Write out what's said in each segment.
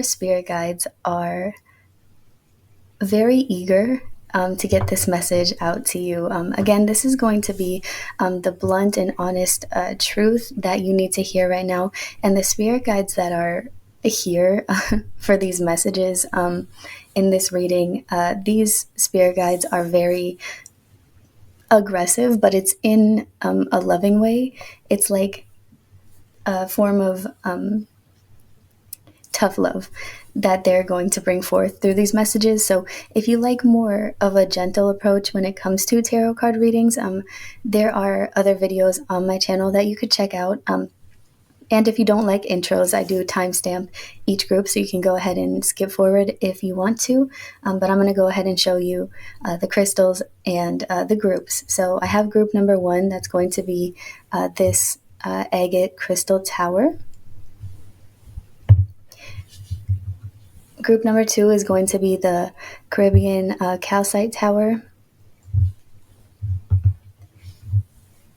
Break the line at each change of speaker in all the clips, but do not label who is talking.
your spirit guides are very eager to get this message out to you. Again, this is going to be the blunt and honest truth that you need to hear right now. And the spirit guides that are here for these messages in this reading, these spirit guides are very aggressive, but it's in a loving way. It's like a form of tough love that they're going to bring forth through these messages. So if you like more of a gentle approach when it comes to tarot card readings, there are other videos on my channel that you could check out. And if you don't like intros, I do timestamp each group, so you can go ahead and skip forward if you want to. But I'm going to go ahead and show you the crystals and the groups. So I have group number 1, that's going to be this agate crystal tower. Group number 2 is going to be the Caribbean calcite tower.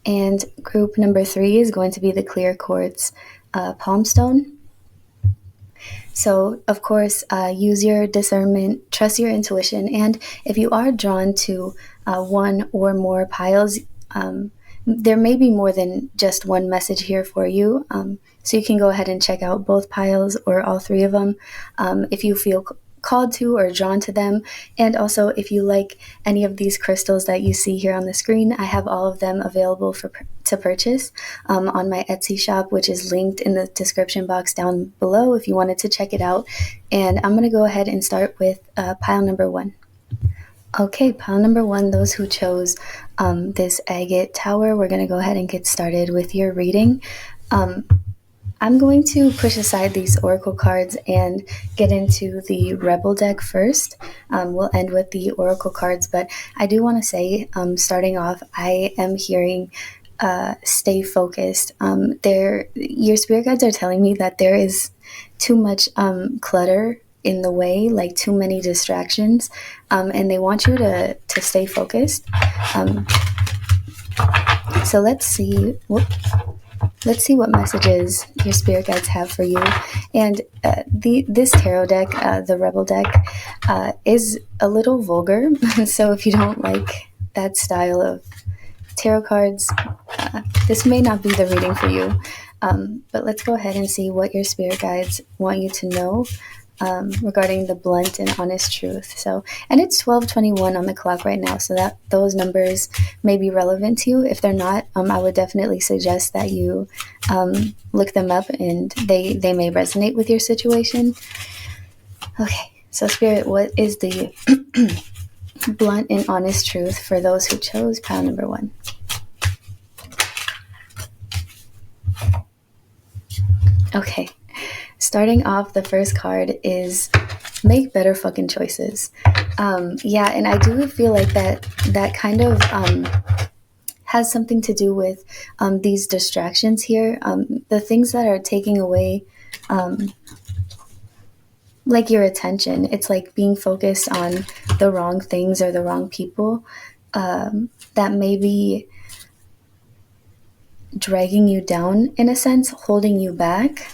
And group number 3 is going to be the clear quartz palm stone. So, of course, use your discernment, trust your intuition, and if you are drawn to one or more piles, there may be more than just one message here for you. So you can go ahead and check out both piles or all 3 of them if you feel called to or drawn to them. And also, if you like any of these crystals that you see here on the screen, I have all of them available to purchase on my Etsy shop, which is linked in the description box down below if you wanted to check it out. And I'm going to go ahead and start with pile number 1. Okay, pile number 1, those who chose this agate tower, we're going to go ahead and get started with your reading. I'm going to push aside these oracle cards and get into the rebel deck first. We'll end with the oracle cards, but I do want to say, starting off, I am hearing stay focused. Your spirit guides are telling me that there is too much clutter in the way, like too many distractions, and they want you to stay focused. So let's see what messages your spirit guides have for you. And this tarot deck, the Rebel deck, is a little vulgar. So if you don't like that style of tarot cards, this may not be the reading for you. But let's go ahead and see what your spirit guides want you to know regarding the blunt and honest truth. So, and it's 12:21 on the clock right now, so that those numbers may be relevant to you. If they're not, I would definitely suggest that you look them up, and they may resonate with your situation. Okay, so Spirit, what is the blunt and honest truth for those who chose pile number 1? Okay. Starting off, the first card is make better fucking choices. Yeah, and I do feel like that kind of has something to do with these distractions here. The things that are taking away like your attention. It's like being focused on the wrong things or the wrong people that may be dragging you down in a sense, holding you back.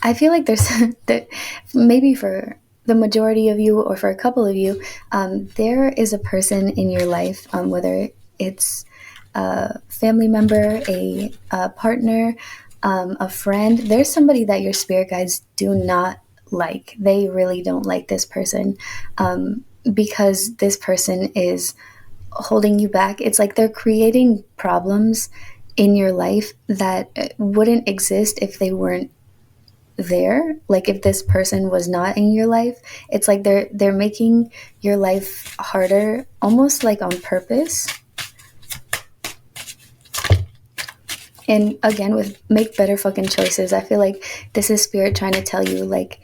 I feel like there's that maybe for the majority of you or for a couple of you, there is a person in your life, whether it's a family member, a partner, a friend. There's somebody that your spirit guides do not like. They really don't like this person because this person is holding you back. It's like they're creating problems in your life that wouldn't exist if they weren't there. Like if this person was not in your life, it's like they're making your life harder, almost like on purpose. And again, with make better fucking choices, I feel like this is spirit trying to tell you, like,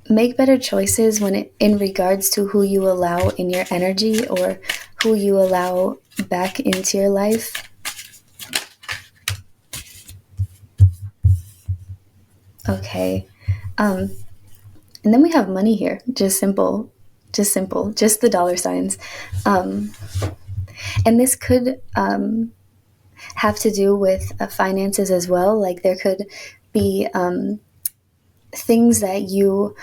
make better choices in regards to who you allow in your energy or who you allow back into your life. Okay. And then we have money here. Just the dollar signs. And this could have to do with finances as well. Like there could be things that you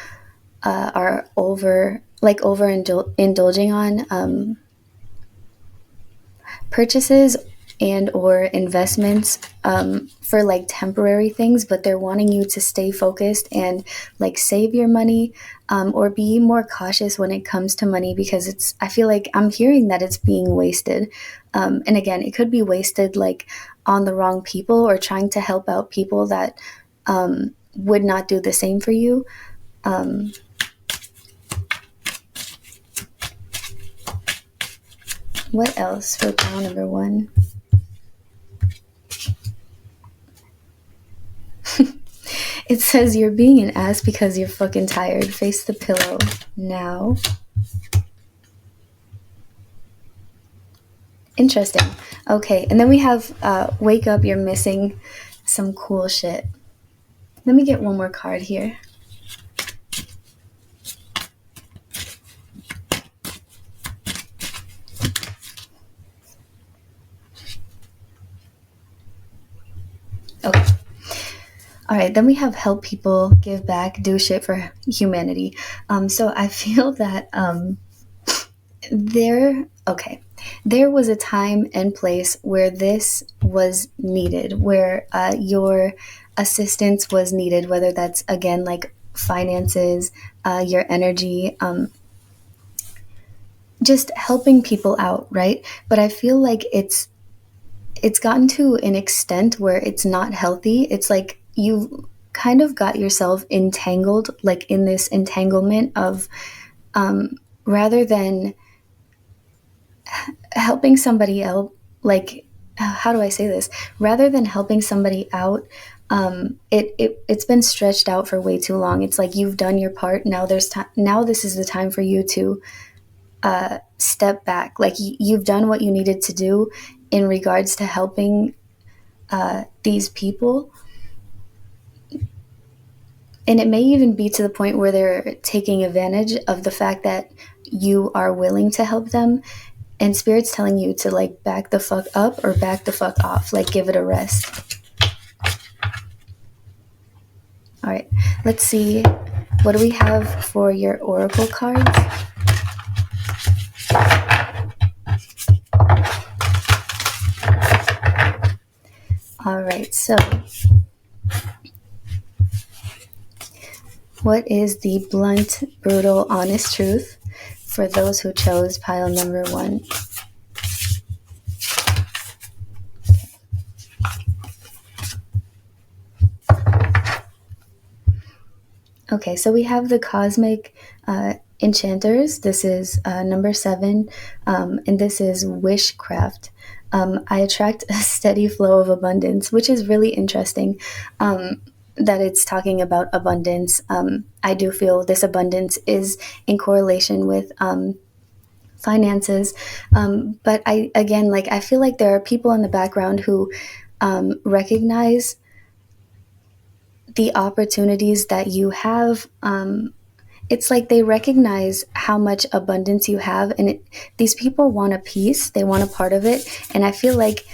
are indulging on, purchases and or investments, for like temporary things, but they're wanting you to stay focused and like save your money, or be more cautious when it comes to money, because I feel like I'm hearing that it's being wasted. And again, it could be wasted like on the wrong people, or trying to help out people that would not do the same for you. What else for pile number one? It says you're being an ass because you're fucking tired. Face the pillow now. Interesting. Okay, and then we have wake up, you're missing some cool shit. Let me get one more card here. Okay. All right, then we have help people, give back, do shit for humanity. So I feel that there was a time and place where this was needed, where your assistance was needed, whether that's again like finances, your energy, just helping people out, right? But I feel like it's gotten to an extent where it's not healthy. It's like you kind of got yourself entangled, like in this entanglement of rather than helping somebody else, like how do I say this? Rather than helping somebody out, it's been stretched out for way too long. It's like you've done your part. Now there's time. Now this is the time for you to step back. Like you've done what you needed to do in regards to helping these people. And it may even be to the point where they're taking advantage of the fact that you are willing to help them. And Spirit's telling you to like back the fuck up or back the fuck off. Like give it a rest. All right, let's see. What do we have for your oracle cards? All right, so what is the blunt, brutal, honest truth for those who chose pile number one? Okay, so we have the cosmic enchanters. This is number 7, and this is wishcraft. I attract a steady flow of abundance, which is really interesting. That it's talking about abundance. I do feel this abundance is in correlation with finances. But I feel like there are people in the background who recognize the opportunities that you have. It's like they recognize how much abundance you have, and these people want a piece. They want a part of it, and I feel like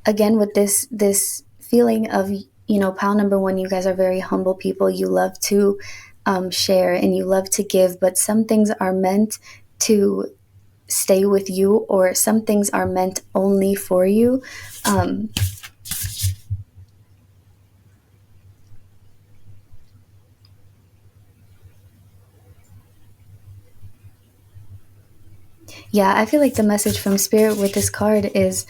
again with this feeling of, you know, pile number one, you guys are very humble people. You love to share and you love to give, but some things are meant to stay with you, or some things are meant only for you. Yeah, I feel like the message from Spirit with this card is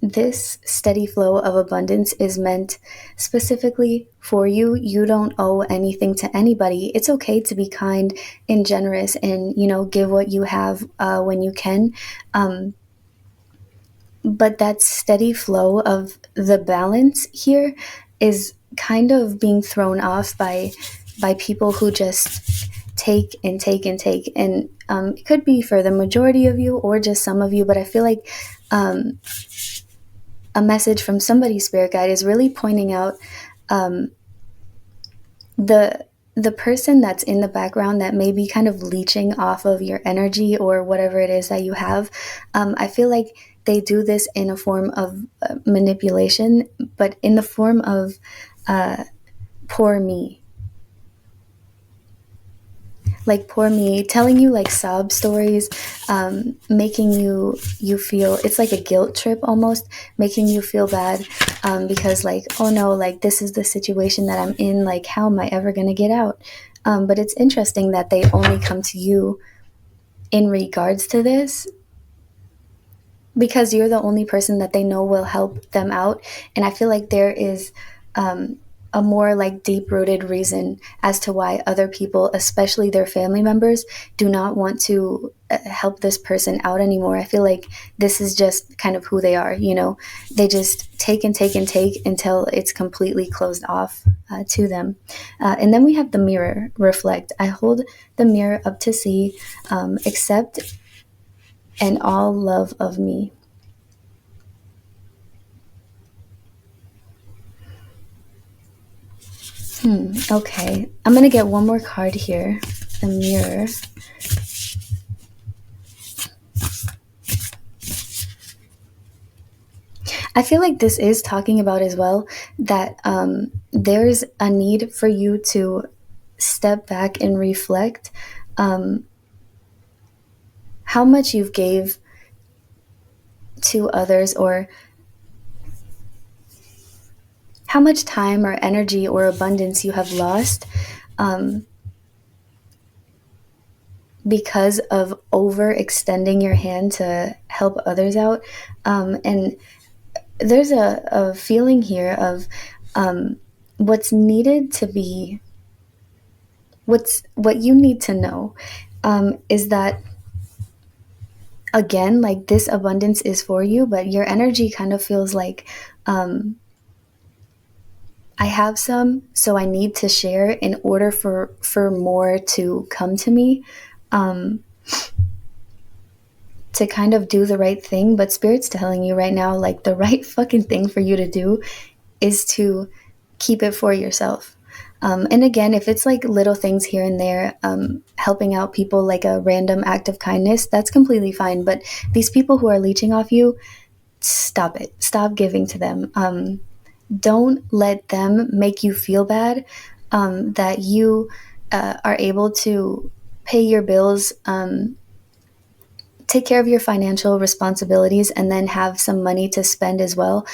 this steady flow of abundance is meant specifically for you. You don't owe anything to anybody. It's okay to be kind and generous and, you know, give what you have when you can. But that steady flow of the balance here is kind of being thrown off by people who just take and take and take. And it could be for the majority of you or just some of you, but I feel like a message from somebody's spirit guide is really pointing out the the person that's in the background that may be kind of leeching off of your energy or whatever it is that you have, I feel like they do this in a form of manipulation, but in the form of poor me. Like poor me, telling you like sob stories, making you feel, it's like a guilt trip almost, making you feel bad, because like, oh no, like this is the situation that I'm in, like how am I ever going to get out? But it's interesting that they only come to you in regards to this, because you're the only person that they know will help them out. And I feel like there is a more like deep rooted reason as to why other people, especially their family members, do not want to help this person out anymore. I feel like this is just kind of who they are, you know. They just take and take and take until it's completely closed off to them. And then we have the mirror, reflect. I hold the mirror up to see, accept and all love of me. Okay, I'm gonna get one more card here. The mirror. I feel like this is talking about as well that there's a need for you to step back and reflect how much you've gave to others, or how much time or energy or abundance you have lost because of overextending your hand to help others out. And there's a feeling here of what's needed to be, what you need to know, is that, again, like this abundance is for you, but your energy kind of feels like, I have some, so I need to share in order for more to come to me, to kind of do the right thing. But Spirit's telling you right now, like the right fucking thing for you to do is to keep it for yourself. And again, if it's like little things here and there, helping out people, like a random act of kindness, that's completely fine. But these people who are leeching off you, stop it. Stop giving to them. Don't let them make you feel bad, that you are able to pay your bills, take care of your financial responsibilities, and then have some money to spend as well.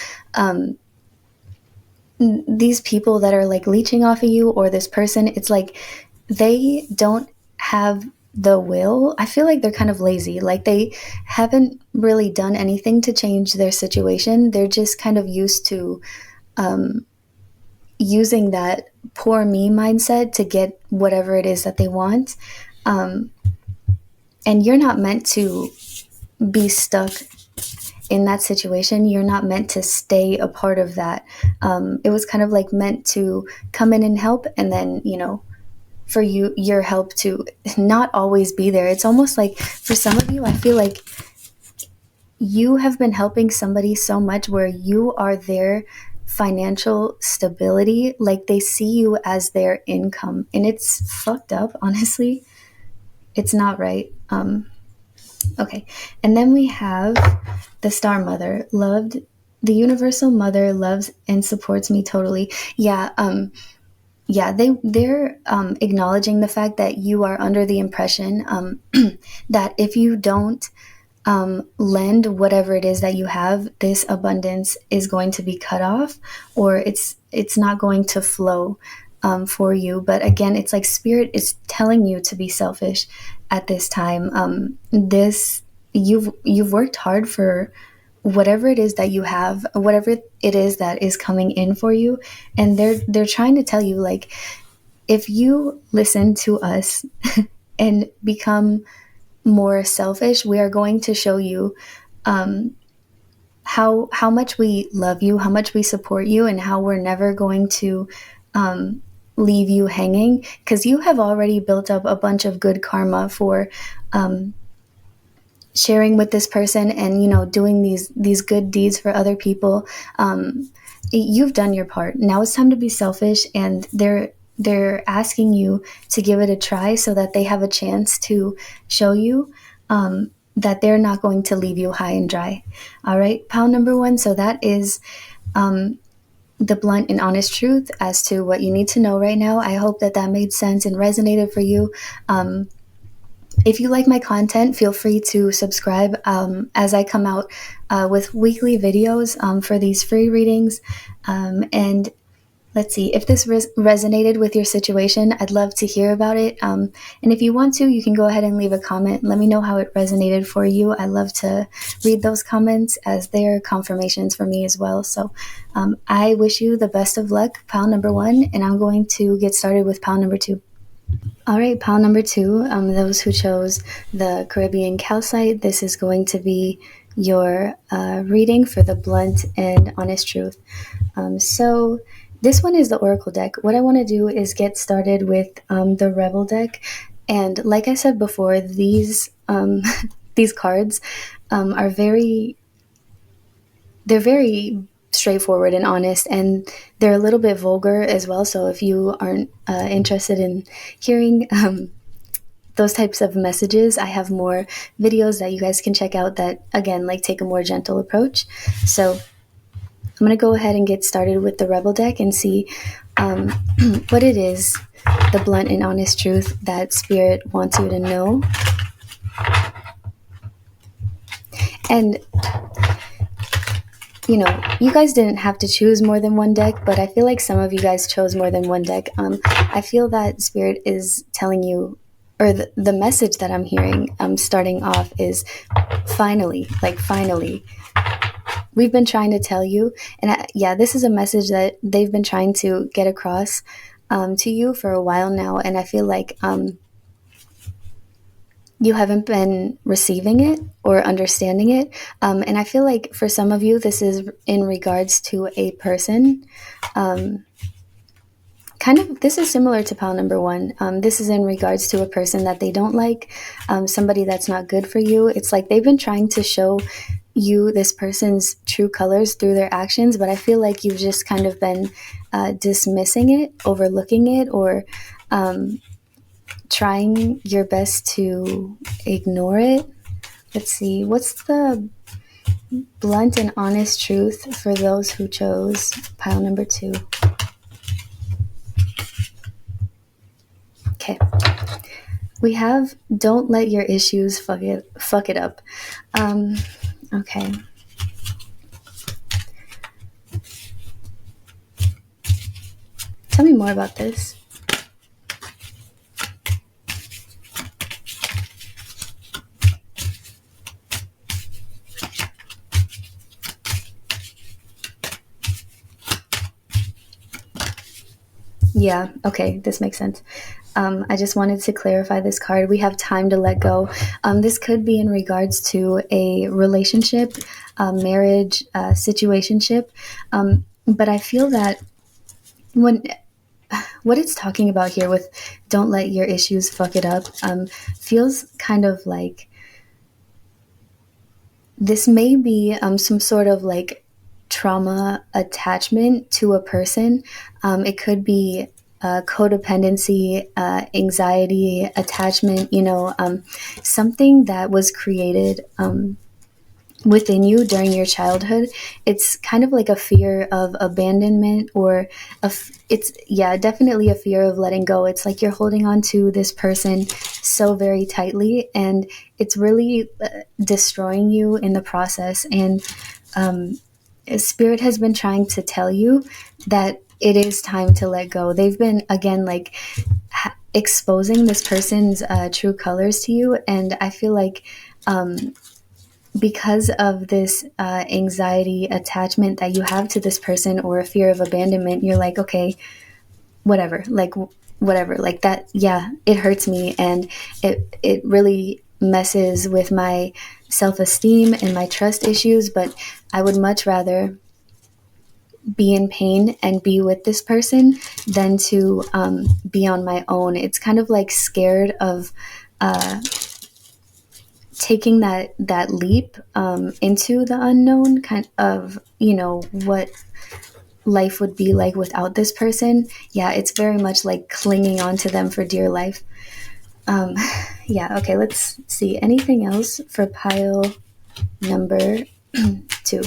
These people that are like leeching off of you, or this person, it's like they don't have the will. I feel like they're kind of lazy. Like they haven't really done anything to change their situation. They're just kind of used to using that poor me mindset to get whatever it is that they want. And you're not meant to be stuck in that situation. You're not meant to stay a part of that. It was kind of like meant to come in and help, and then, you know, for you, your help to not always be there. It's almost like for some of you, I feel like you have been helping somebody so much where you are their financial stability. Like they see you as their income, and it's fucked up, honestly. It's not right. Okay. And then we have the Star Mother, loved. The Universal Mother loves and supports me totally. Yeah. Yeah, they're acknowledging the fact that you are under the impression that if you don't lend whatever it is that you have, this abundance is going to be cut off, or it's not going to flow for you. But again, it's like Spirit is telling you to be selfish at this time. This you've worked hard for whatever it is that you have, whatever it is that is coming in for you, and they're trying to tell you, like, if you listen to us and become more selfish, we are going to show you how much we love you, how much we support you, and how we're never going to leave you hanging, because you have already built up a bunch of good karma for sharing with this person, and, you know, doing these good deeds for other people. You've done your part. Now it's time to be selfish, and they're asking you to give it a try so that they have a chance to show you that they're not going to leave you high and dry. All right, pile number one. So that is the blunt and honest truth as to what you need to know right now. I hope that that made sense and resonated for you. If you like my content, feel free to subscribe as I come out with weekly videos for these free readings. And let's see, if this resonated with your situation, I'd love to hear about it. And if you want to, you can go ahead and leave a comment. Let me know how it resonated for you. I love to read those comments as they're confirmations for me as well. So I wish you the best of luck, pile number one, and I'm going to get started with pile number two. All right, pile number two, those who chose the Caribbean calcite, this is going to be your reading for the blunt and honest truth. So this one is the Oracle deck. What I want to do is get started with the Rebel deck. And like I said before, these these cards are they're very straightforward and honest, and they're a little bit vulgar as well. So if you aren't interested in hearing those types of messages, I have more videos that you guys can check out that, again, like take a more gentle approach. So I'm going to go ahead and get started with the Rebel deck and see what it is, the blunt and honest truth that Spirit wants you to know. And you know, you guys didn't have to choose more than one deck, but I feel like some of you guys chose more than one deck. I feel that Spirit is telling you, or the message that I'm hearing starting off is finally, like finally. We've been trying to tell you, and yeah, this is a message that they've been trying to get across to you for a while now, and I feel like you haven't been receiving it or understanding it. And I feel like for some of you, this is in regards to a person. This is similar to pile number one. This is in regards to a person that they don't like, somebody that's not good for you. It's like they've been trying to show you this person's true colors through their actions, but I feel like you've just kind of been dismissing it, overlooking it, or trying your best to ignore it. Let's see, what's the blunt and honest truth for those who chose pile number two? Okay, we have don't let your issues fuck it up. Okay, tell me more about this. Yeah, okay, this makes sense. I just wanted to clarify this card. We have time to let go. This could be in regards to a relationship, marriage, situationship. But I feel that what it's talking about here with don't let your issues fuck it up feels kind of like this may be some sort of like trauma attachment to a person. It could be codependency, anxiety, attachment, something that was created within you during your childhood. It's kind of like a fear of abandonment, or it's definitely a fear of letting go. It's like you're holding on to this person so very tightly, and it's really destroying you in the process. And Spirit has been trying to tell you that it is time to let go. They've been, again, like exposing this person's true colors to you, and I feel like because of this anxiety attachment that you have to this person, or a fear of abandonment, you're like, okay, whatever, like that. Yeah, it hurts me, and it really messes with my self-esteem and my trust issues, but I would much rather be in pain and be with this person than to be on my own. It's kind of like scared of taking that leap into the unknown, kind of, what life would be like without this person, yeah, it's very much like clinging on to them for dear life. Um, yeah, okay, let's see. Anything else for pile number 2?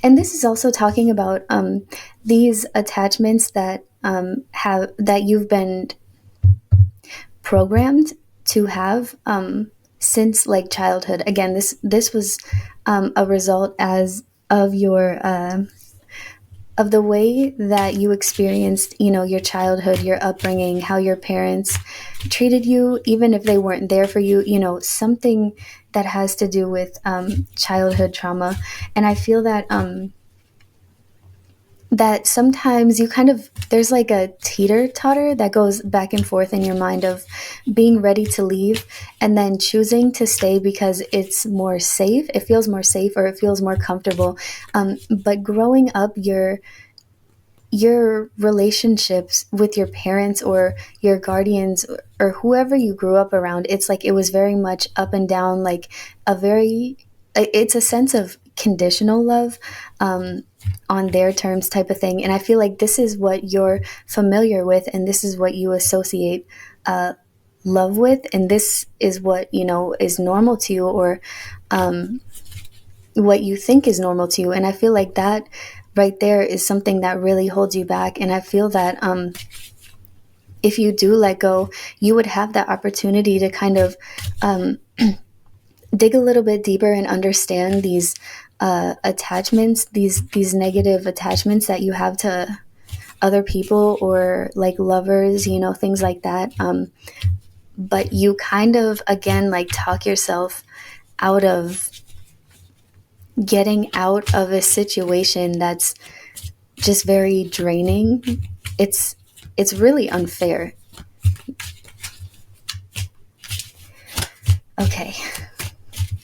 And this is also talking about these attachments that have that you've been programmed to have since like childhood. Again, this was a result as of your of the way that you experienced, your childhood, your upbringing, how your parents treated you, even if they weren't there for you, something that has to do with childhood trauma. And I feel that sometimes you kind of, there's like a teeter totter that goes back and forth in your mind of being ready to leave and then choosing to stay because it's more safe, it feels more safe, or it feels more comfortable. But growing up, your relationships with your parents or your guardians or whoever you grew up around, it's like it was very much up and down, like it's a sense of conditional love, on their terms type of thing. And I feel like this is what you're familiar with, and this is what you associate love with, and this is what is normal to you, or what you think is normal to you. And I feel like that right there is something that really holds you back. And I feel that if you do let go, you would have that opportunity to kind of dig a little bit deeper and understand these attachments, these negative attachments that you have to other people or like lovers, things like that. But you kind of, again, like talk yourself out of getting out of a situation that's just very draining. It's really unfair. Okay.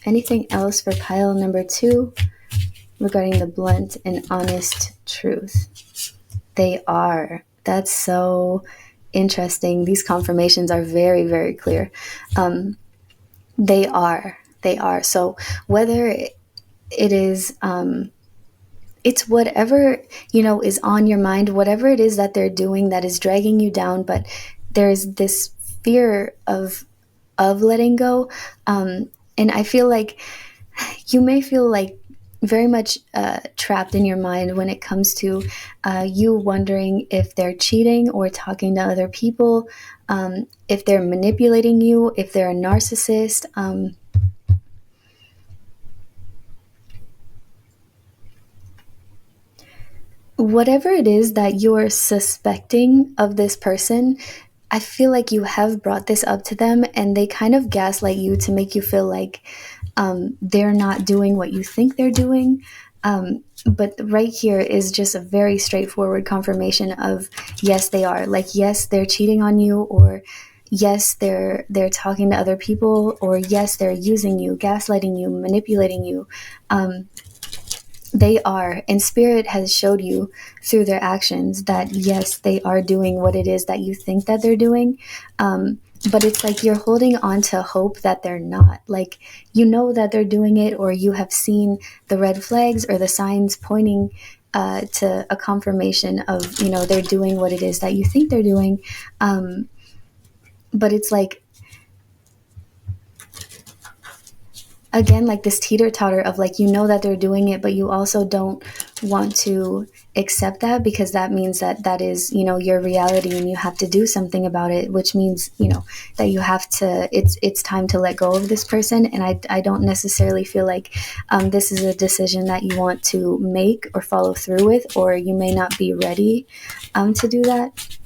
Anything else for pile number 2 regarding the blunt and honest truth? They are. That's so interesting. These confirmations are very, very clear. They are. They are. So whether it is it's whatever is on your mind, whatever it is that they're doing that is dragging you down, but there's this fear of letting go. And I feel like you may feel like very much trapped in your mind when it comes to you wondering if they're cheating or talking to other people, if they're manipulating you, if they're a narcissist. Whatever it is that you're suspecting of this person, I feel like you have brought this up to them and they kind of gaslight you to make you feel like they're not doing what you think they're doing. But right here is just a very straightforward confirmation of yes, they are. Like, yes, they're cheating on you, or yes, they're talking to other people, or yes, they're using you, gaslighting you, manipulating you. They are, and spirit has showed you through their actions that yes, they are doing what it is that you think that they're doing. But it's like you're holding on to hope that they're not. Like, that they're doing it, or you have seen the red flags or the signs pointing to a confirmation of, they're doing what it is that you think they're doing. But it's like, again, like this teeter-totter of like, that they're doing it, but you also don't want to accept that, because that means that is, your reality, and you have to do something about it, which means, that you have to, it's time to let go of this person. And I don't necessarily feel like this is a decision that you want to make or follow through with, or you may not be ready to do that.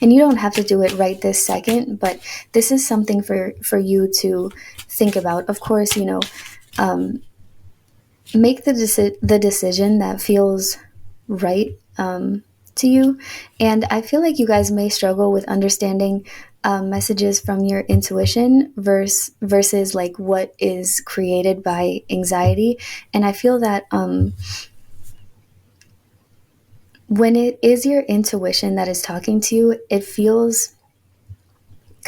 And you don't have to do it right this second, but this is something for you to think about. Of course, make the decision that feels right to you. And I feel like you guys may struggle with understanding messages from your intuition versus like what is created by anxiety. And I feel that when it is your intuition that is talking to you, it feels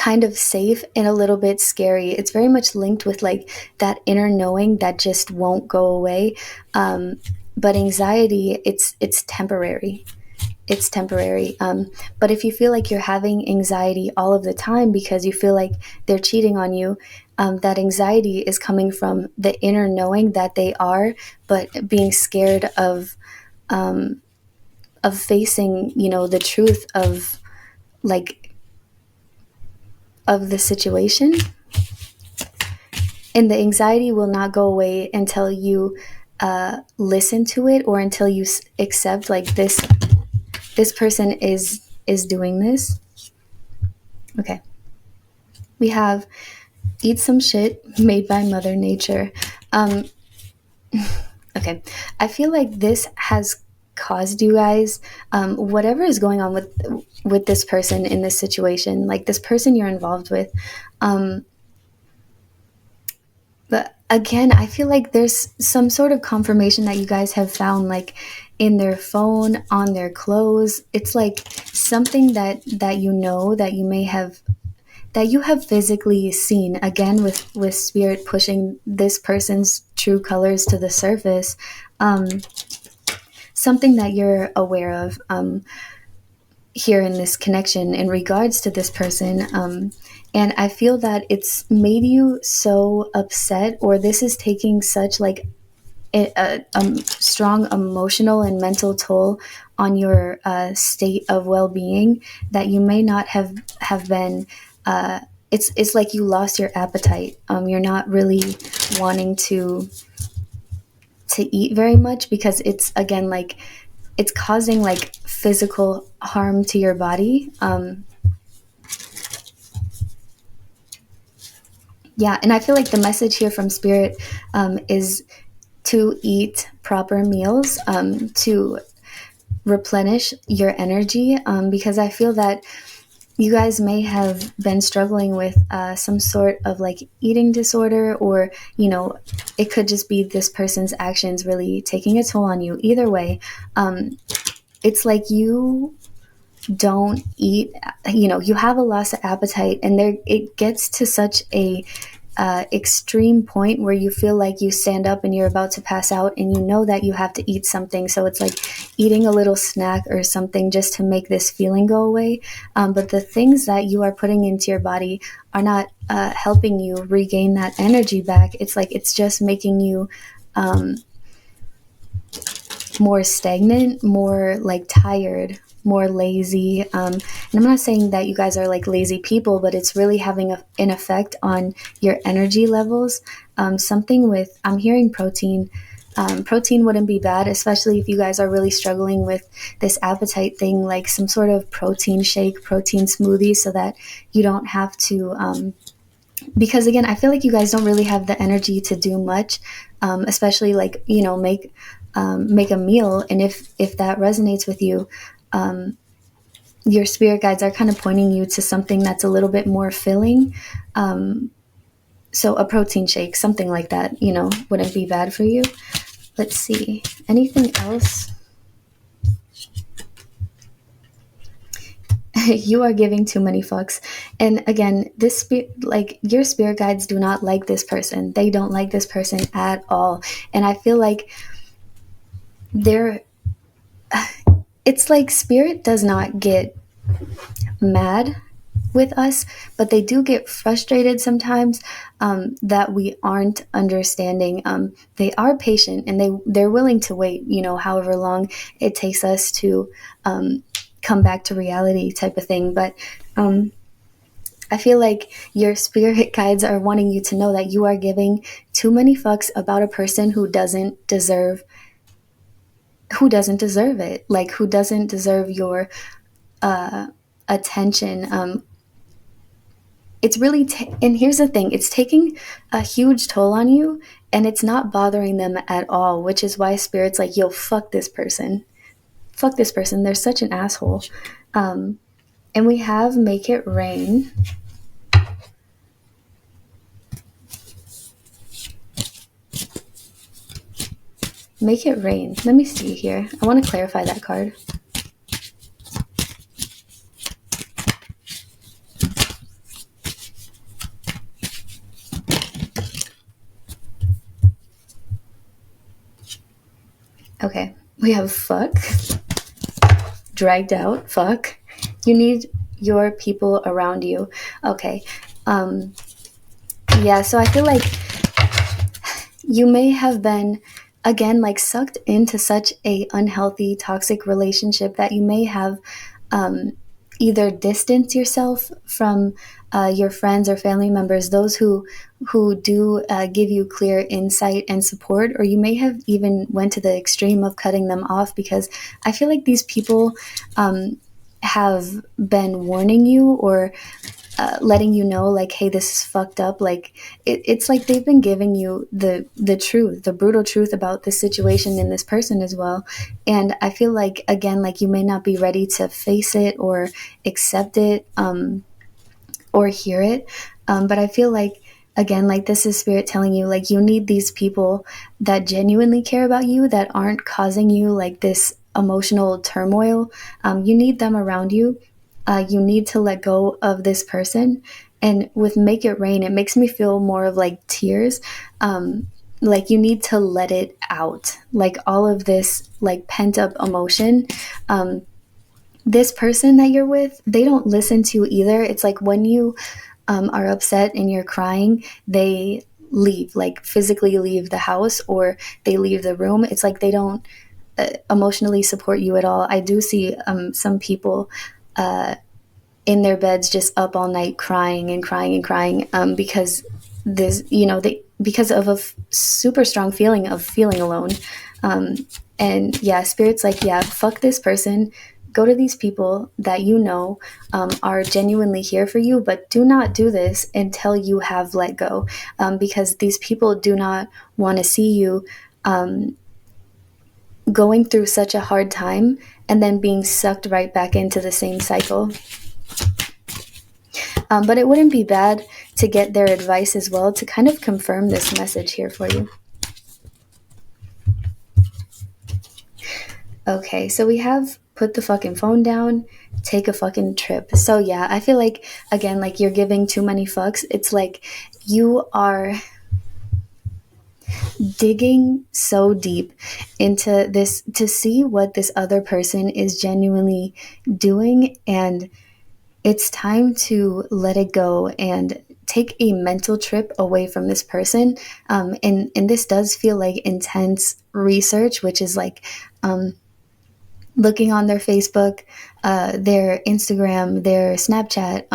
kind of safe and a little bit scary. It's very much linked with like that inner knowing that just won't go away. But anxiety, it's temporary. It's temporary. But if you feel like you're having anxiety all of the time because you feel like they're cheating on you, that anxiety is coming from the inner knowing that they are, but being scared of facing, the truth of like of the situation. And the anxiety will not go away until you listen to it, or until you accept like this person is doing this. Okay. We have eat some shit made by Mother Nature. Okay. I feel like this has caused you guys, whatever is going on with this person in this situation, like this person you're involved with. But again, I feel like there's some sort of confirmation that you guys have found, like in their phone, on their clothes. It's like something that that you may have, that you have physically seen, again with spirit pushing this person's true colors to the surface. Something that you're aware of, here in this connection in regards to this person. And I feel that it's made you so upset, or this is taking such like a strong emotional and mental toll on your state of well-being, that you may not have been, it's like you lost your appetite. You're not really wanting to eat very much, because it's, again, like it's causing like physical harm to your body. Yeah, and I feel like the message here from Spirit is to eat proper meals, to replenish your energy, because I feel that you guys may have been struggling with some sort of like eating disorder, or it could just be this person's actions really taking a toll on you. Either way, it's like you don't eat, you have a loss of appetite, and there it gets to such a extreme point where you feel like you stand up and you're about to pass out, and you know that you have to eat something. So it's like eating a little snack or something just to make this feeling go away. But the things that you are putting into your body are not helping you regain that energy back. It's like it's just making you more stagnant, more like tired, more lazy. And I'm not saying that you guys are like lazy people, but it's really having an effect on your energy levels. Something with, I'm hearing protein. Protein wouldn't be bad, especially if you guys are really struggling with this appetite thing, like some sort of protein shake, protein smoothie, so that you don't have to, because again, I feel like you guys don't really have the energy to do much, especially like, make a meal. And if that resonates with you, your spirit guides are kind of pointing you to something that's a little bit more filling. So a protein shake, something like that, wouldn't be bad for you. Let's see. Anything else? You are giving too many fucks. And again, your spirit guides do not like this person. They don't like this person at all. And I feel like it's like spirit does not get mad with us, but they do get frustrated sometimes, that we aren't understanding. They are patient, and they're willing to wait, however long it takes us to come back to reality, type of thing. But I feel like your spirit guides are wanting you to know that you are giving too many fucks about a person who doesn't deserve it, like who doesn't deserve your attention. It's really and here's the thing, it's taking a huge toll on you, and it's not bothering them at all, which is why Spirit's like, yo, fuck this person, they're such an asshole. And we have make it rain. Make it rain. Let me see here. I want to clarify that card. We have fuck, dragged out, fuck. You need your people around you. Okay. Um, yeah, so I feel like you may have been, again, like sucked into such a unhealthy, toxic relationship that you may have um, either distance yourself from your friends or family members, those who do give you clear insight and support, or you may have even went to the extreme of cutting them off, because I feel like these people have been warning you, or letting you know, like, hey, this is fucked up. Like, it's like they've been giving you the truth, the brutal truth about this situation and this person as well. And I feel like, again, like, you may not be ready to face it or accept it, or hear it. But I feel like, again, like, this is spirit telling you, like, you need these people that genuinely care about you, that aren't causing you like this emotional turmoil. You need them around you. You need to let go of this person. And with Make It Rain, it makes me feel more of like tears. Like, you need to let it out, like all of this like pent up emotion. This person that you're with, they don't listen to you either. It's like when you are upset and you're crying, they leave, like physically leave the house, or they leave the room. It's like they don't emotionally support you at all. I do see some people in their beds just up all night crying and crying and crying, because this, because of a super strong feeling of feeling alone. um, and yeah, spirit's like, yeah, fuck this person, go to these people that are genuinely here for you, but do not do this until you have let go, because these people do not want to see you going through such a hard time and then being sucked right back into the same cycle. But it wouldn't be bad to get their advice as well, to kind of confirm this message here for you. Okay, so we have put the fucking phone down, take a fucking trip. So yeah, I feel like, again, like, you're giving too many fucks. It's like you are digging so deep into this to see what this other person is genuinely doing, and it's time to let it go and take a mental trip away from this person. And this does feel like intense research, which is like looking on their Facebook, their Instagram, their Snapchat.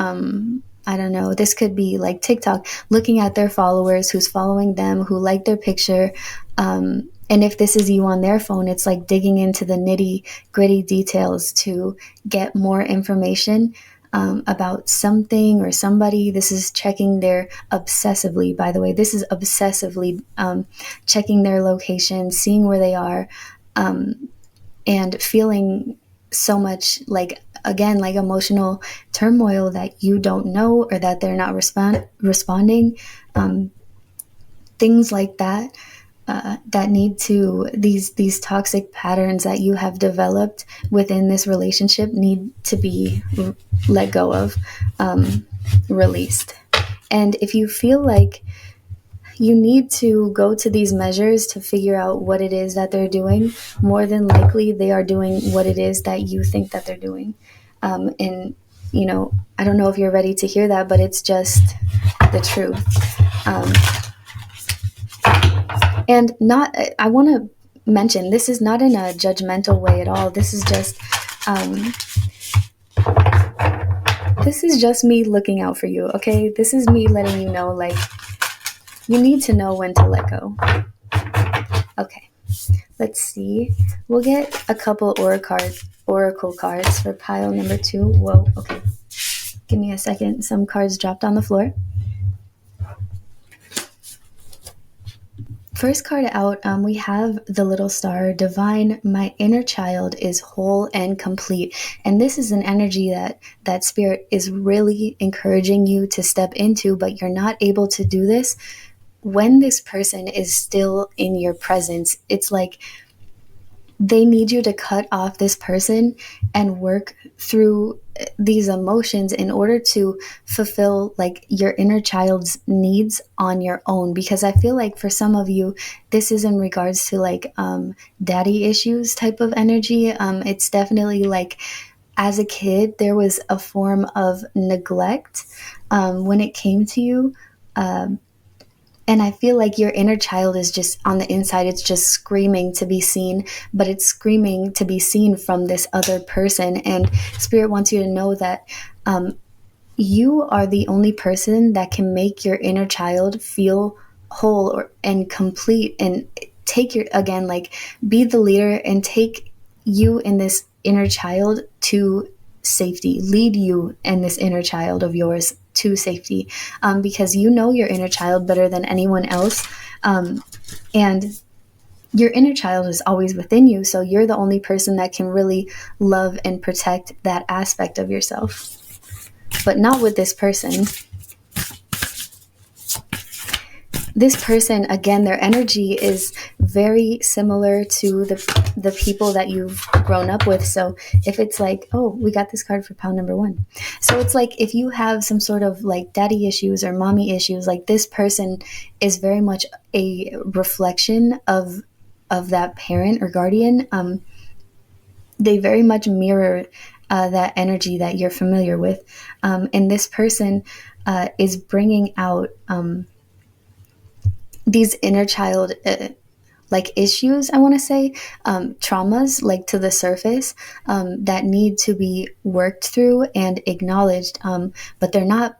I don't know. This could be like TikTok, looking at their followers, who's following them, who like their picture. And if this is you on their phone, it's like digging into the nitty gritty details to get more information about something or somebody. This is checking their obsessively, by the way, this is obsessively checking their location, seeing where they are, and feeling so much, like, again, like emotional turmoil that you don't know, or that they're not responding. Things like that. That need to, these toxic patterns that you have developed within this relationship need to be let go of, released. And if you feel like you need to go to these measures to figure out what it is that they're doing, more than likely they are doing what it is that you think that they're doing. And I don't know if you're ready to hear that, but it's just the truth. And not, I want to mention, this is not in a judgmental way at all. This is just me looking out for you. Okay, this is me letting you know, like, you need to know when to let go. Okay, let's see. We'll get a couple oracle cards for pile number 2. Whoa, okay. Give me a second. Some cards dropped on the floor. First card out, we have the little star, divine. My inner child is whole and complete. And this is an energy that spirit is really encouraging you to step into, but you're not able to do this when this person is still in your presence. It's like they need you to cut off this person and work through these emotions in order to fulfill like your inner child's needs on your own. Because I feel like for some of you, this is in regards to like daddy issues type of energy. It's definitely like, as a kid, there was a form of neglect when it came to you. And I feel like your inner child is just on the inside, it's just screaming to be seen, but it's screaming to be seen from this other person. And Spirit wants you to know that you are the only person that can make your inner child feel whole and complete, and take your, again, like, be the leader and take you and this inner child to safety, lead you and this inner child of yours to safety, because you know your inner child better than anyone else, and your inner child is always within you, so you're the only person that can really love and protect that aspect of yourself. But not with this person. This person, again, their energy is very similar to the people that you've grown up with. So if it's like, oh, we got this card for pile number 1. So it's like, if you have some sort of like daddy issues or mommy issues, like, this person is very much a reflection of that parent or guardian. They very much mirror that energy that you're familiar with. And this person is bringing out these inner child like issues, I want to say, traumas, like, to the surface, that need to be worked through and acknowledged, but they're not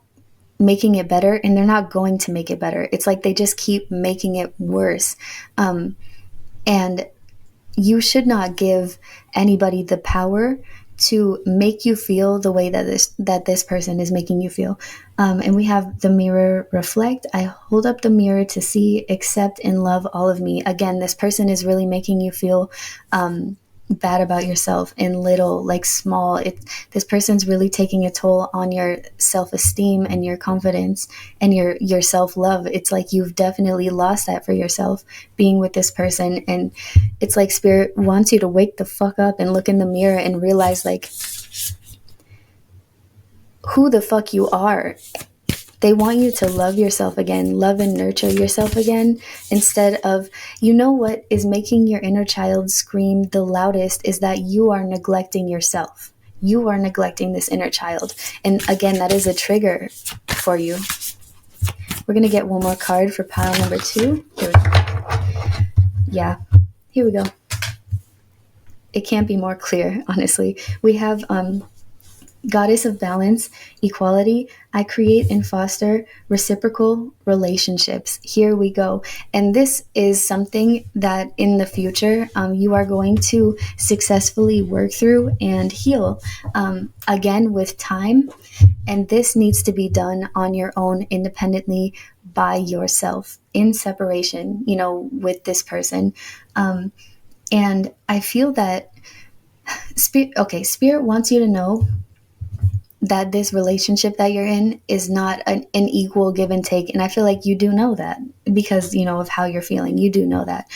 making it better, and they're not going to make it better. It's like they just keep making it worse. And you should not give anybody the power to make you feel the way that this person is making you feel. And we have the mirror reflect. I hold up the mirror to see, accept, and love all of me. Again, this person is really making you feel bad about yourself in little, like, small. This person's really taking a toll on your self-esteem and your confidence and your self-love. It's like you've definitely lost that for yourself being with this person. And it's like Spirit wants you to wake the fuck up and look in the mirror and realize, like, who the fuck you are. They want you to love yourself again, love and nurture yourself again, instead of, you know what is making your inner child scream the loudest is that you are neglecting yourself. You are neglecting this inner child. And again, that is a trigger for you. We're going to get one more card for pile number 2. Here we go. Yeah, here we go. It can't be more clear, honestly. We have Goddess of Balance, Equality. I create and foster reciprocal relationships. Here we go. And this is something that in the future you are going to successfully work through and heal, again, with time. And this needs to be done on your own, independently, by yourself, in separation, with this person. And I feel that Spirit wants you to know that this relationship that you're in is not an equal give and take. And I feel like you do know that because, of how you're feeling. You do know that.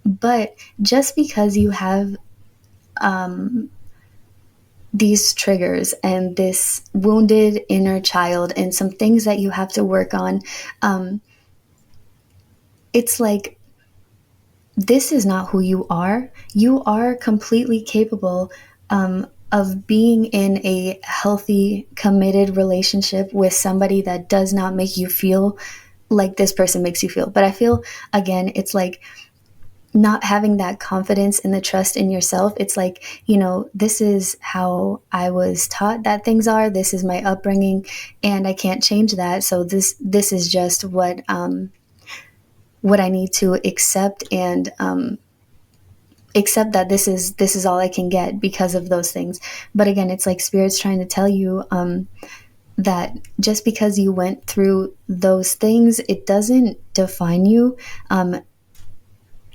But just because you have these triggers and this wounded inner child and some things that you have to work on, it's like, this is not who you are. You are completely capable of being in a healthy, committed relationship with somebody that does not make you feel like this person makes you feel. But I feel, again, it's like not having that confidence and the trust in yourself. It's like, this is how I was taught that things are. This is my upbringing, and I can't change that. So this is just what I need to accept, and accept that this is all I can get because of those things. But again, it's like Spirit's trying to tell you that just because you went through those things, it doesn't define you. And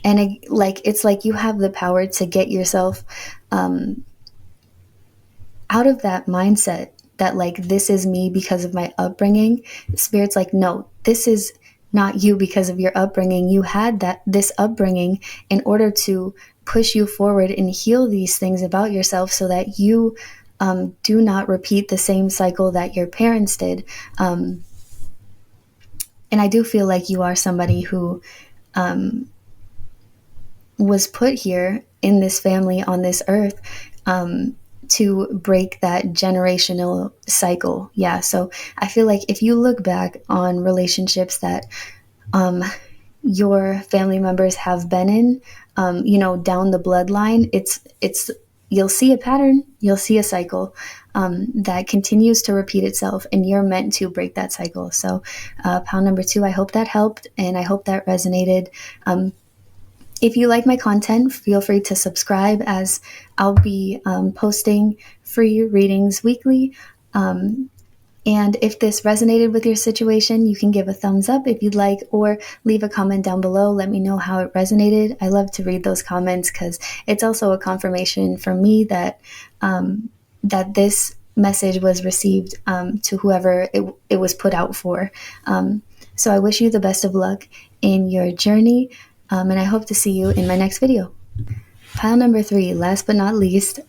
it's like you have the power to get yourself out of that mindset that, like, this is me because of my upbringing. Spirit's like, no, this is not you because of your upbringing. You had this upbringing in order to push you forward and heal these things about yourself so that you Do not repeat the same cycle that your parents did. And I do feel like you are somebody who was put here in this family on this earth to break that generational cycle. Yeah, so I feel like if you look back on relationships that your family members have been in, down the bloodline, it's you'll see a pattern, you'll see a cycle that continues to repeat itself, and you're meant to break that cycle. So, pile number 2, I hope that helped, and I hope that resonated. If you like my content, feel free to subscribe, as I'll be posting free readings weekly. And if this resonated with your situation, you can give a thumbs up if you'd like, or leave a comment down below. Let me know how it resonated. I love to read those comments because it's also a confirmation for me that that this message was received to whoever it was put out for. So I wish you the best of luck in your journey, and I hope to see you in my next video. Pile number 3, last but not least,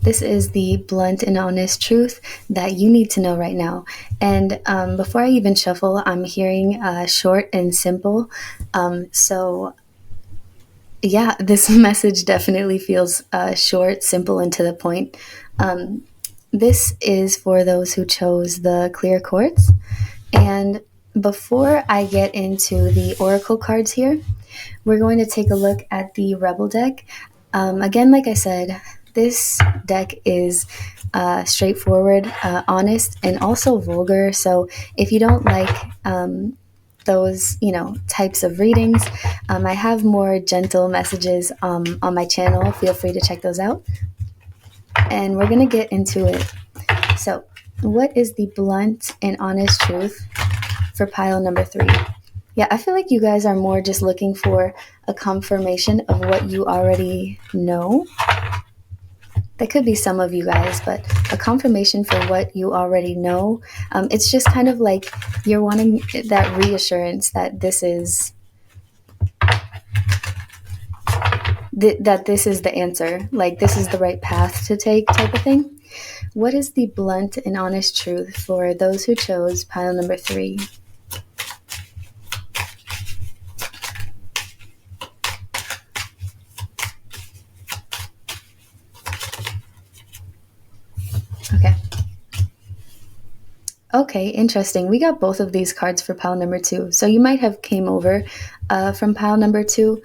this is the blunt and honest truth that you need to know right now. And before I even shuffle, I'm hearing short and simple. So yeah, this message definitely feels short, simple, and to the point. This is for those who chose the clear quartz. And before I get into the oracle cards here, we're going to take a look at the Rebel deck. Again, like I said, this deck is straightforward, honest, and also vulgar. So if you don't like those, types of readings, I have more gentle messages on my channel. Feel free to check those out. And we're going to get into it. So, what is the blunt and honest truth for pile number 3? Yeah, I feel like you guys are more just looking for a confirmation of what you already know. That could be some of you guys, but a confirmation for what you already know. It's just kind of like you're wanting that reassurance that this is that this is the answer, like this is the right path to take, type of thing. What is the blunt and honest truth for those who chose pile number 3? Okay, interesting. We got both of these cards for pile number 2. So you might have came over from pile number 2.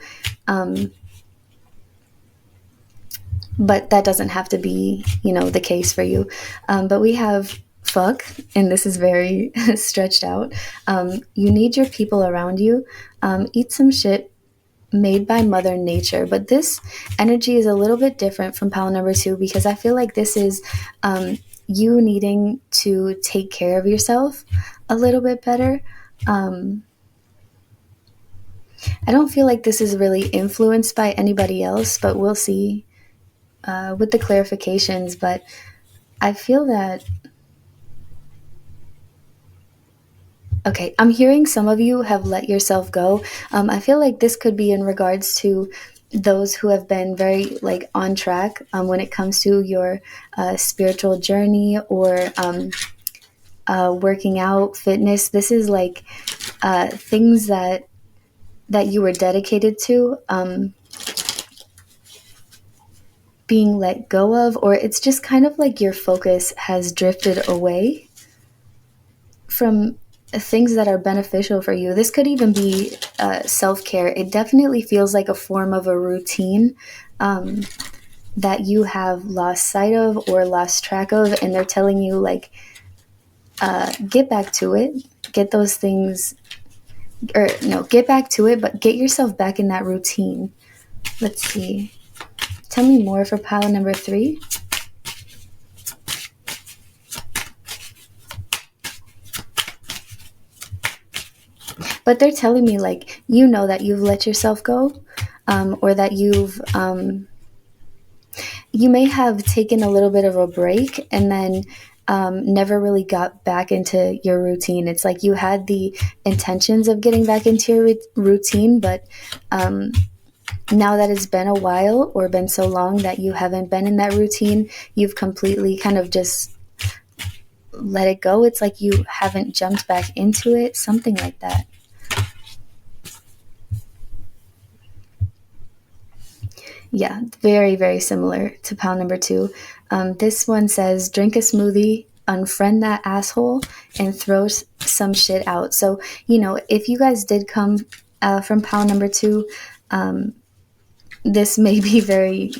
But that doesn't have to be, the case for you. But we have fuck, and this is very stretched out. You need your people around you. Eat some shit made by Mother Nature. But this energy is a little bit different from pile number 2, because I feel like this is you needing to take care of yourself a little bit better. I don't feel like this is really influenced by anybody else, but we'll see with the clarifications. But I feel that, okay, I'm hearing some of you have let yourself go. I feel like this could be in regards to those who have been very on track when it comes to your spiritual journey or working out, fitness. This is things that you were dedicated to being let go of, or it's just kind of like your focus has drifted away from things that are beneficial for you. This could even be self-care. It definitely feels like a form of a routine that you have lost sight of or lost track of, and they're telling you get back to it, get those things, or no, get back to it, but get yourself back in that routine. Let's see. Tell me more for pile number 3. But they're telling me that you've let yourself go, or that you may have taken a little bit of a break and then never really got back into your routine. It's like you had the intentions of getting back into your routine, but Now that it's been a while or been so long that you haven't been in that routine, you've completely kind of just let it go. It's like you haven't jumped back into it, something like that. Yeah, very, very similar to pile number 2. This one says, drink a smoothie, unfriend that asshole, and throw some shit out. So, if you guys did come from pile number 2, this may be very,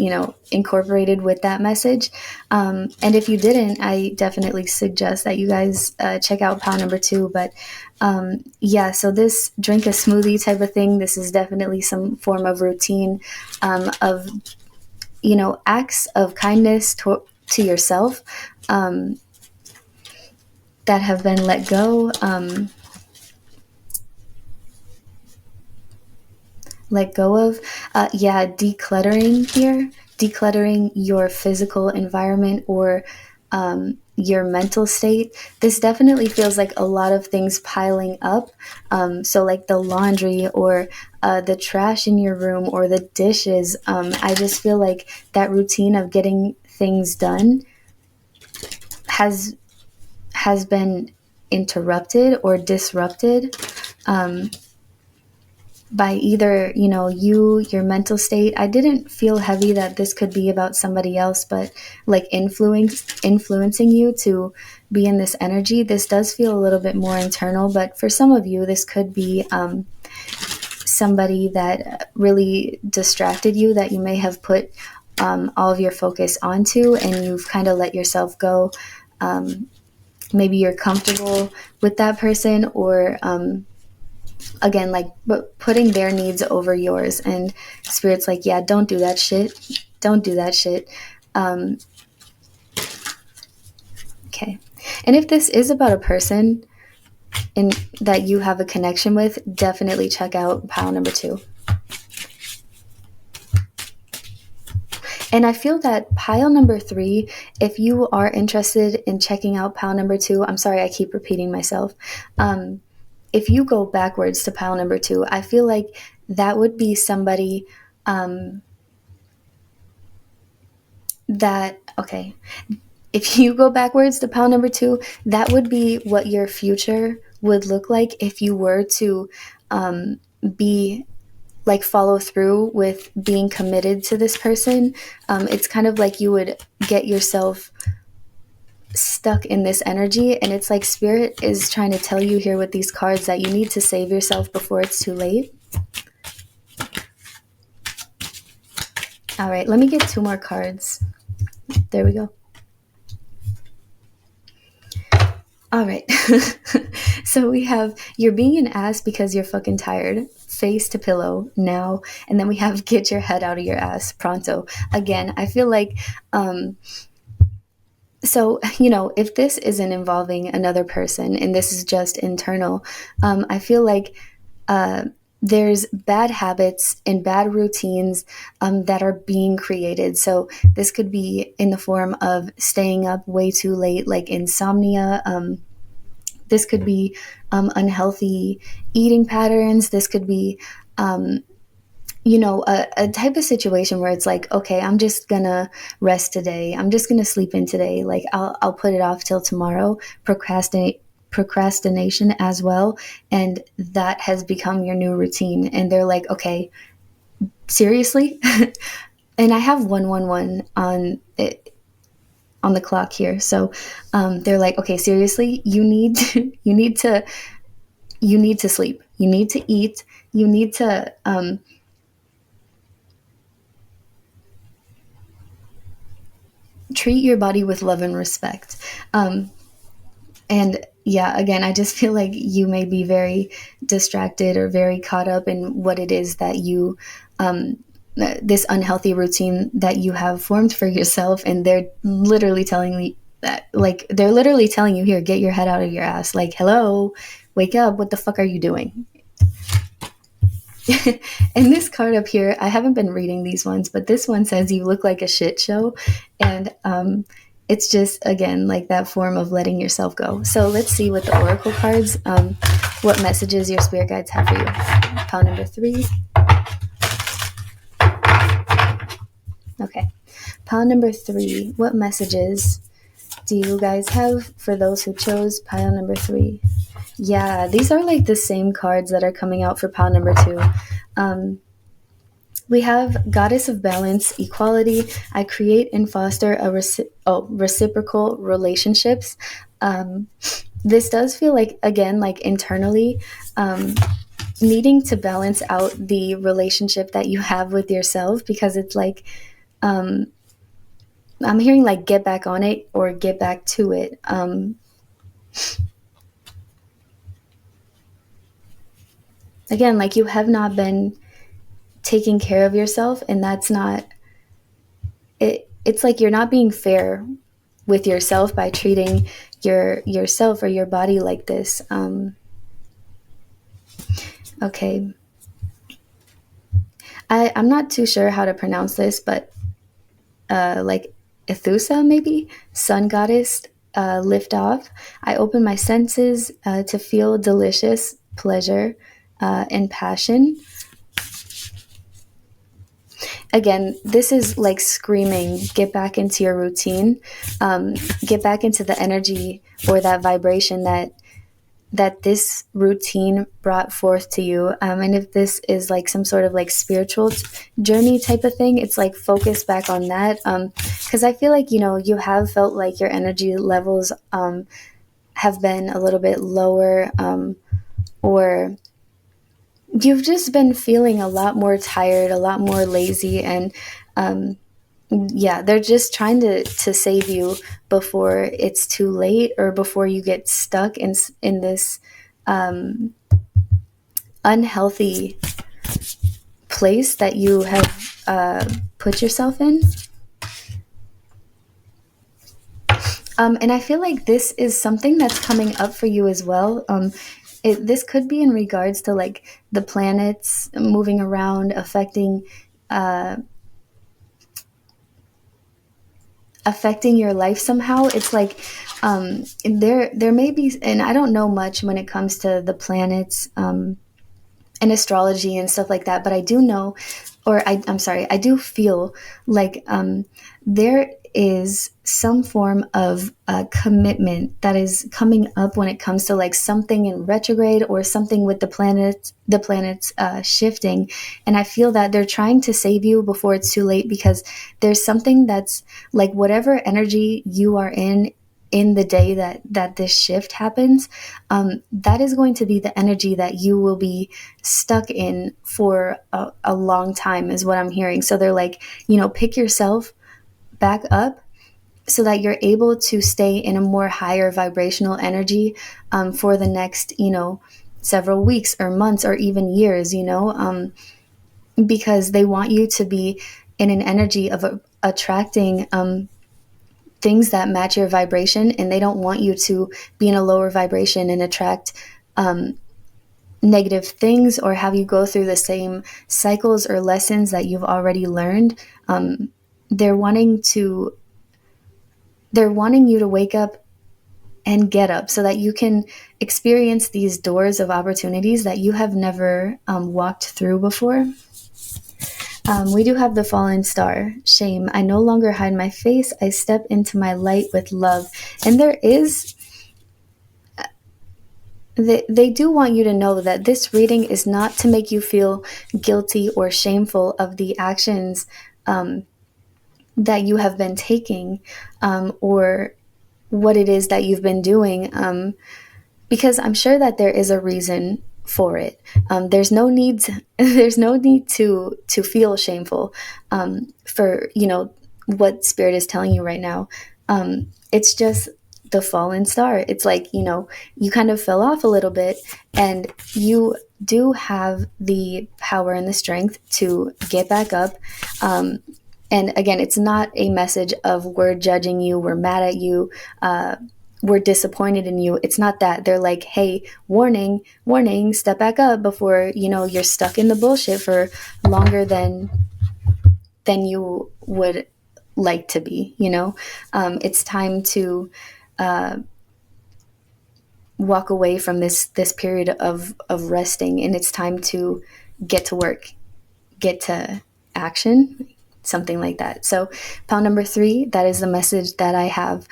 incorporated with that message. And if you didn't, I definitely suggest that you guys check out pile number 2. But yeah, so this drink a smoothie type of thing, this is definitely some form of routine of, acts of kindness to yourself that have been let go. Let go of. Yeah, decluttering here, decluttering your physical environment or your mental state. This definitely feels like a lot of things piling up. So, like the laundry or the trash in your room or the dishes. I just feel like that routine of getting things done has been interrupted or disrupted. By either, your mental state. I didn't feel heavy that this could be about somebody else, but like influencing you to be in this energy. This does feel a little bit more internal, but for some of you, this could be somebody that really distracted you, that you may have put all of your focus onto, and you've kind of let yourself go. Maybe you're comfortable with that person, or again, like putting their needs over yours, and spirit's like, yeah, don't do that shit, don't do that shit. Okay. And if this is about a person in that you have a connection with, definitely check out pile number 2. And I feel that pile number 3, if you are interested in checking out pile number 2, I'm sorry, I keep repeating myself. If you go backwards to pile number 2, I feel like that would be somebody okay. If you go backwards to pile number 2, that would be what your future would look like if you were to be like follow through with being committed to this person. It's kind of like you would get yourself stuck in this energy, and it's like spirit is trying to tell you here with these cards that you need to save yourself before it's too late. All right, let me get 2 more cards. There we go. All right. So we have, you're being an ass because you're fucking tired. Face to pillow now. And then we have, get your head out of your ass pronto. Again, I feel like so, if this isn't involving another person and this is just internal, I feel like there's bad habits and bad routines that are being created. So this could be in the form of staying up way too late, like insomnia. This could be unhealthy eating patterns. This could be a type of situation where it's like, okay, I'm just gonna rest today. I'm just gonna sleep in today. Like I'll put it off till tomorrow. Procrastination as well. And that has become your new routine. And they're like, okay, seriously? And I have 111 on it, on the clock here. So they're like, okay, seriously, you need to sleep. You need to eat. You need to treat your body with love and respect. And yeah, again, I just feel like you may be very distracted or very caught up in what it is that you, this unhealthy routine that you have formed for yourself. And they're literally telling me that, like, they're literally telling you, here, get your head out of your ass. Like, hello, wake up. What the fuck are you doing? And this card up here, I haven't been reading these ones, but this one says you look like a shit show. And it's just, again, like that form of letting yourself go. So let's see with the oracle cards, what messages your spirit guides have for you. Pile number 3. Pile number 3, what messages do you guys have for those who chose pile number 3? Yeah, these are like the same cards that are coming out for pile number 2. We have Goddess of Balance, Equality. I create and foster reciprocal relationships. This does feel like, again, like internally, needing to balance out the relationship that you have with yourself, because it's like, I'm hearing like get back on it or get back to it. Again, like you have not been taking care of yourself, and that's not it. It's like you're not being fair with yourself by treating yourself or your body like this. Okay, I'm not too sure how to pronounce this, but like Ethusa, maybe sun goddess, lift off. I open my senses to feel delicious pleasure and passion. Again, this is like screaming, get back into your routine, get back into the energy or that vibration that this routine brought forth to you. And if this is like some sort of like spiritual journey type of thing, it's like focus back on that. Because I feel like, you have felt like your energy levels have been a little bit lower, or you've just been feeling a lot more tired, a lot more lazy, and yeah, they're just trying to save you before it's too late, or before you get stuck in this unhealthy place that you have put yourself in. And I feel like this is something that's coming up for you as well. This could be in regards to like the planets moving around, affecting your life somehow. It's like there may be, and I don't know much when it comes to the planets and astrology and stuff like that, but I do know, or I'm sorry, I do feel like there is some form of commitment that is coming up when it comes to like something in retrograde, or something with the planets shifting. And I feel that they're trying to save you before it's too late, because there's something that's like, whatever energy you are in the day that this shift happens, that is going to be the energy that you will be stuck in for a long time, is what I'm hearing. So they're like, pick yourself back up so that you're able to stay in a more higher vibrational energy for the next, several weeks or months or even years, because they want you to be in an energy of attracting things that match your vibration, and they don't want you to be in a lower vibration and attract negative things, or have you go through the same cycles or lessons that you've already learned. They're wanting you to wake up and get up so that you can experience these doors of opportunities that you have never walked through before. We do have the fallen star, shame. I no longer hide my face. I step into my light with love. And they do want you to know that this reading is not to make you feel guilty or shameful of the actions that you have been taking, or what it is that you've been doing, because I'm sure that there is a reason for it. There's no need to feel shameful for what spirit is telling you right now. It's just the fallen star. It's like, you kind of fell off a little bit, and you do have the power and the strength to get back up. And again, it's not a message of we're judging you, we're mad at you, we're disappointed in you. It's not that. They're like, hey, warning, warning, step back up before, you're stuck in the bullshit for longer than you would like to be, It's time to walk away from this period of resting, and it's time to get to work, get to action. something like that. So pile number 3, that is the message that I have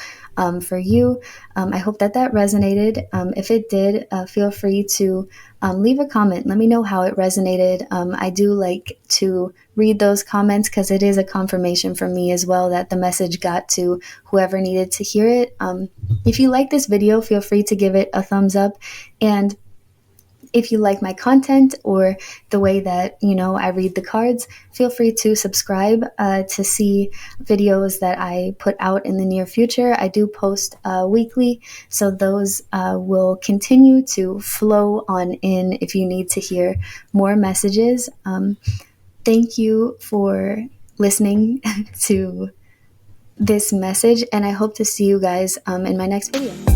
for you. I hope that resonated. If it did, feel free to leave a comment. Let me know how it resonated. I do like to read those comments because it is a confirmation for me as well that the message got to whoever needed to hear it. If you like this video, feel free to give it a thumbs up. And if you like my content or the way that, I read the cards, feel free to subscribe to see videos that I put out in the near future. I do post weekly, so those will continue to flow on in if you need to hear more messages. Thank you for listening to this message, and I hope to see you guys in my next video.